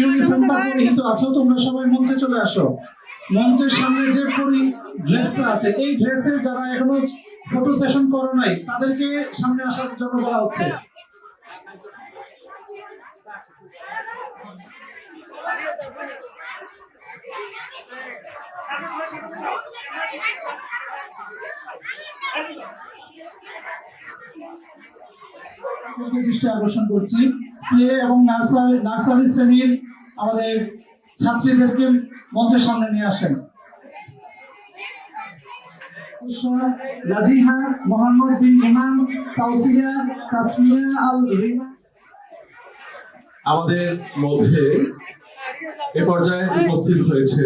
ইউনিফর্মটা পরিহিত আছো, তোমরা সবাই মঞ্চে চলে আসো। মঞ্চের সামনে যে ড্রেসটা আছে, এই ড্রেসের যারা এখনো ফটো সেশন করো নাই তাদেরকে সামনে আসার জন্য বলা হচ্ছে। দৃষ্টি আকর্ষণ করছি, প্লে এবং নার্সারি শ্রেণীর আমাদের ছাত্রীদেরকে মঞ্চের সামনে নিয়ে আসেন। রাজিহা মোহাম্মদ বিন ইমাম, তাওসিয়া তাসমিয়া আল রিমা আমাদের মধ্যে এ পর্যায়ে উপস্থিত হয়েছে